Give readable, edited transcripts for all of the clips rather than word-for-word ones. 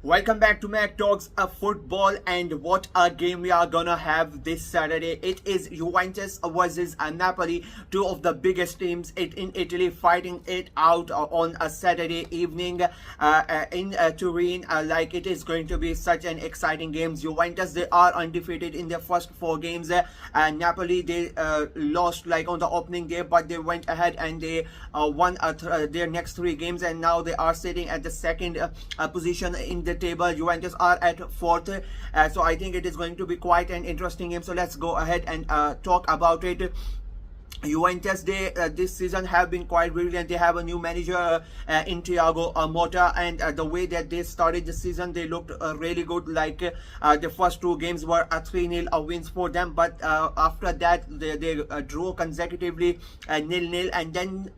Welcome back to Mac Talks of Football, and what a game we are gonna have this Saturday. It is Juventus versus Napoli, two of the biggest teams in Italy, fighting it out on a Saturday evening in Turin. Like, it is going to be such an exciting game. Juventus, they are undefeated in their first 4 games. Napoli, they lost like on the opening day, but they went ahead and they won their next 3 games, and now they are sitting at the second position in the table. Juventus are at 4th, so I think it is going to be quite an interesting game. So let's go ahead and talk about it. Juventus, they this season have been quite brilliant. They have a new manager in Thiago Motta, and the way that they started the season, they looked really good. Like the first 2 games were a 3-0 wins for them, but after that they drew consecutively 0-0, and then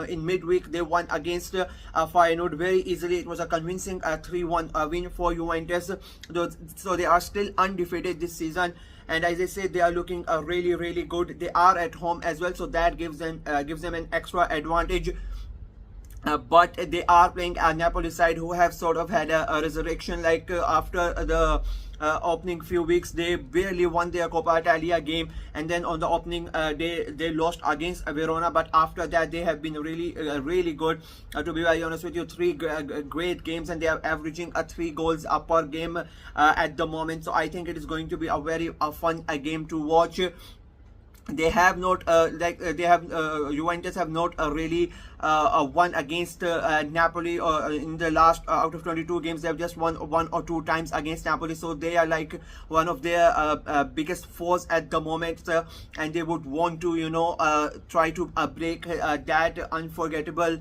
in midweek they won against Feyenoord very easily. It was a convincing 3-1 win for Juventus. So they are still undefeated this season, and as I said, they are looking really good. They are at home as well, so that gives them an extra advantage. But they are playing a Napoli side who have sort of had a resurrection. Like after the opening few weeks, they barely won their Coppa Italia game, and then on the opening day they lost against Verona. But after that they have been really good. To be very honest with you, 3 great games, and they are averaging 3 goals per game at the moment. So I think it is going to be a very fun game to watch. They have not Juventus have not really won against Napoli in the last out of 22 games. They have just won 1 or 2 times against Napoli, so they are like one of their biggest foes at the moment, and they would want to try to break that unforgettable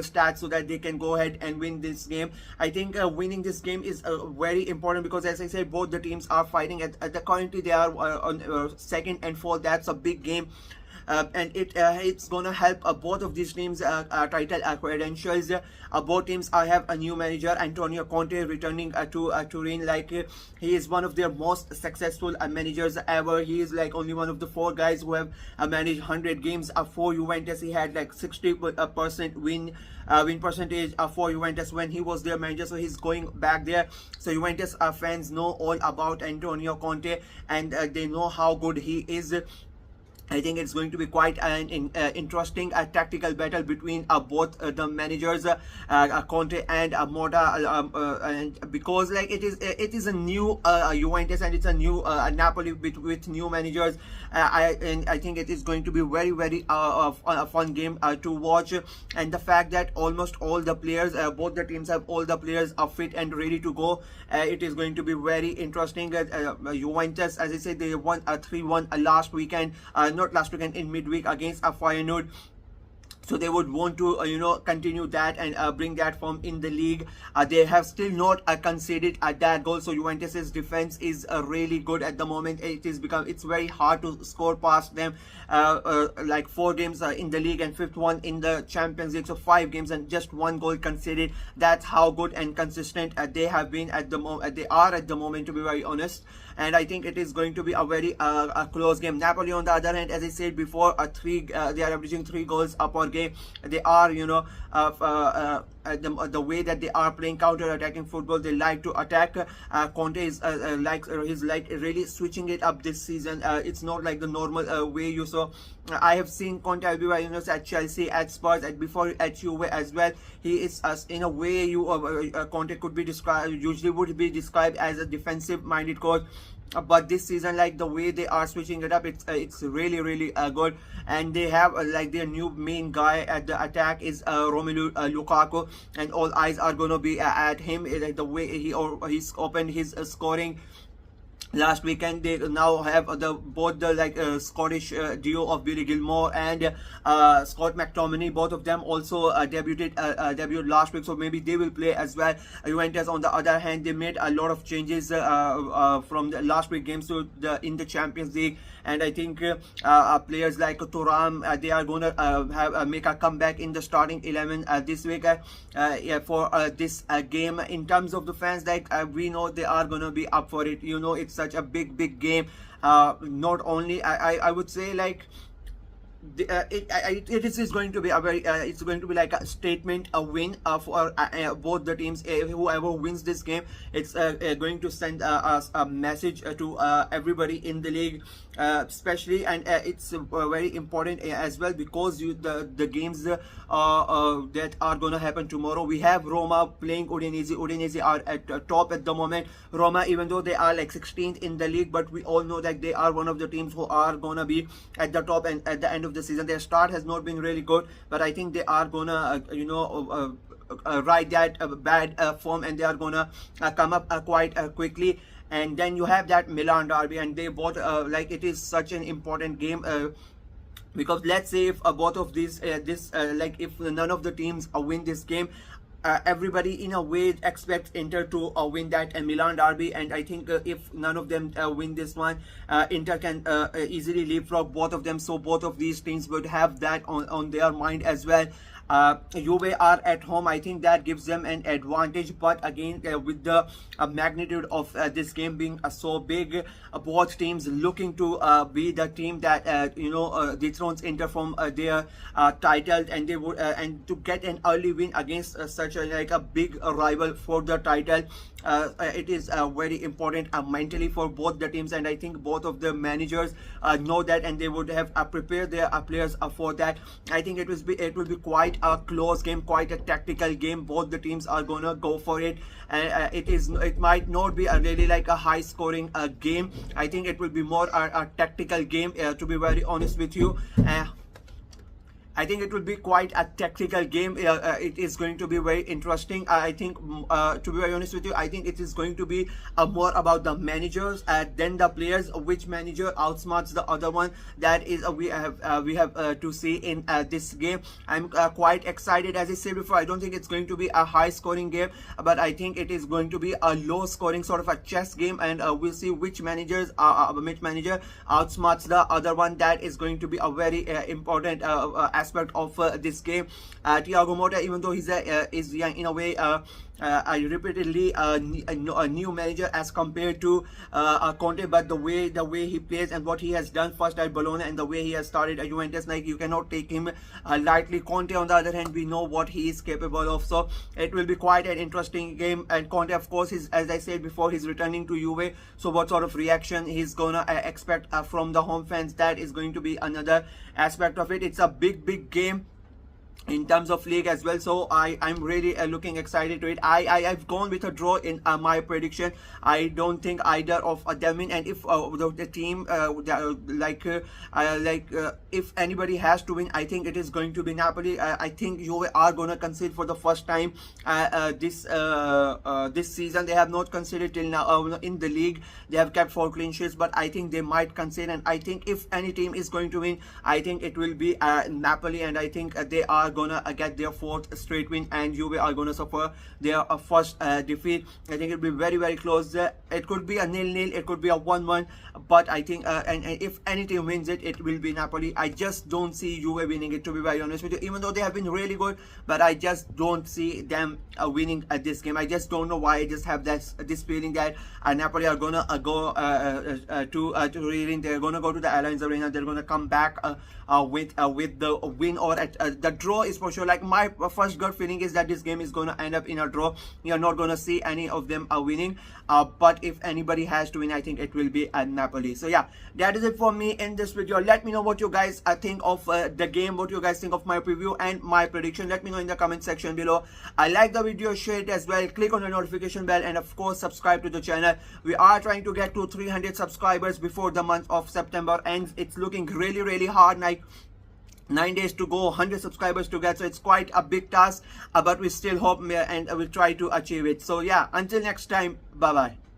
stat, so that they can go ahead and win this game. I think winning this game is very important, because as I said, both the teams are fighting at the currently they are on second and fourth. That's a big game. And it's gonna help both of these teams title credentials. Both teams have a new manager, Antonio Conte, returning to Turin. Like he is one of their most successful managers ever. He is like only one of the 4 guys who have managed 100 games for Juventus. He had like 60% win percentage for Juventus when he was their manager, so he's going back there. So Juventus fans know all about Antonio Conte, and they know how good he is. I think it's going to be quite an interesting tactical battle between both the managers, Conte and Motta, and because like it is a new Juventus, and it's a new Napoli with new managers. I think it is going to be very a fun game to watch, and the fact that almost all the players, both the teams have all the players are fit and ready to go. It is going to be very interesting. Juventus, as I said, they won 3-1 last weekend. Not last weekend, in midweek against Feyenoord. So they would want to continue that and bring that form in the league. They have still not conceded that goal. So Juventus's defense is really good at the moment. It's very hard to score past them. Like 4 games in the league and 5th one in the Champions League. So 5 games and just 1 goal conceded. That's how good and consistent they have been at the moment. They are at the moment, to be very honest. And I think it is going to be a very close game. Napoli, on the other hand, as I said before, they are averaging 3 goals per game. They are, the way that they are playing counter-attacking football, they like to attack. Conte is he's like really switching it up this season. It's not like the normal way you saw. I have seen Conte at Chelsea, at Spurs, before at Juve as well. He is in a way Conte could be usually would be described as a defensive-minded coach. But this season, like the way they are switching it up, it's really good. And they have like their new main guy at the attack is Romelu Lukaku, and all eyes are gonna be at him. Like the way he's opened his scoring last weekend. They now have both the Scottish duo of Billy Gilmore and Scott McTominay. Both of them also debuted last week, so maybe they will play as well. Juventus, on the other hand, they made a lot of changes from the last week games in the Champions League, and I think players like Thuram, they are going to make a comeback in the starting 11 this week for this game. In terms of the fans, we know they are going to be up for it. It's such a big game. Not only I would say, like, it is going to be a very it's going to be like a statement, a win for both the teams. Whoever wins this game, it's going to send a message to everybody in the league, especially, and it's very important as well, because the games that are gonna happen tomorrow. We have Roma playing Udinese. Udinese are at top at the moment. Roma, even though they are like 16th in the league, but we all know that they are one of the teams who are gonna be at the top, and at the end of the season their start has not been really good, but I think they are gonna ride that bad form, and they are gonna come up quite quickly. And then you have that Milan derby, and they both like, it is such an important game, because let's say if both of these like if none of the teams win this game, everybody in a way expects Inter to win that Milan derby, and I think if none of them win this one, Inter can easily leapfrog both of them. So both of these teams would have that on their mind as well. Juve are at home. I think that gives them an advantage, but again, with the magnitude of this game being so big, both teams looking to be the team that dethrones Inter from their title, and they would and to get an early win against such a big rival for the title. It is very important mentally for both the teams, and I think both of the managers know that, and they would have prepared their players for that. I think it will be quite a close game, quite a tactical game. Both the teams are gonna go for it, and it might not be a really like a high scoring game. I think it will be more a tactical game, to be very honest with you. I think it will be quite a tactical game. It is going to be very interesting. I think, to be very honest with you, I think it is going to be more about the managers than the players. Which manager outsmarts the other one? That is we have to see in this game. I'm quite excited. As I said before, I don't think it's going to be a high scoring game, but I think it is going to be a low scoring sort of a chess game, and we'll see which manager outsmarts the other one. That is going to be a very important aspect of this game. Thiago Motta, even though he's is in a way repeatedly a new manager as compared to Conte, but the way he plays and what he has done first at Bologna and the way he has started at Juventus, like, you cannot take him lightly. Conte, on the other hand, we know what he is capable of, so it will be quite an interesting game. And Conte, of course, as I said before, he's returning to Juve, so what sort of reaction he's gonna expect from the home fans, that is going to be another aspect of it. It's a big game in terms of league as well, so I'm really looking excited to it. I've gone with a draw in my prediction. I don't think either of them win, and if the team if anybody has to win, I think it is going to be Napoli. I think Juve are gonna concede for the first time this season. They have not conceded till now in the league. They have kept 4 clean sheets, but I think they might concede, and I think if any team is going to win, I think it will be Napoli, and I think they are gonna get their 4th straight win, and Juve are gonna suffer their first defeat. I think it'll be very close. It could be a 0-0, it could be a 1-1, but I think and if any team wins it, it will be Napoli. I just don't see Juve winning it, to be very honest with you, even though they have been really good, but I just don't see them winning at this game. I just don't know why. I just have this feeling that Napoli are gonna go to Turin. They're gonna go to the Allianz Arena. They're gonna come back with the win, or the draw is for sure. Like, my first gut feeling is that this game is gonna end up in a draw. You're not gonna see any of them winning, but if anybody has to win, I think it will be Napoli. So yeah, that is it for me in this video. Let me know what you guys think of the game, what you guys think of my preview and my prediction. Let me know in the comment section below. I like the video, share it as well, click on the notification bell, and of course subscribe to the channel. We are trying to get to 300 subscribers before the month of September ends. It's looking really hard, like 9 days to go, 100 subscribers to get, so it's quite a big task, but we still hope and we'll try to achieve it. So yeah, until next time, bye bye.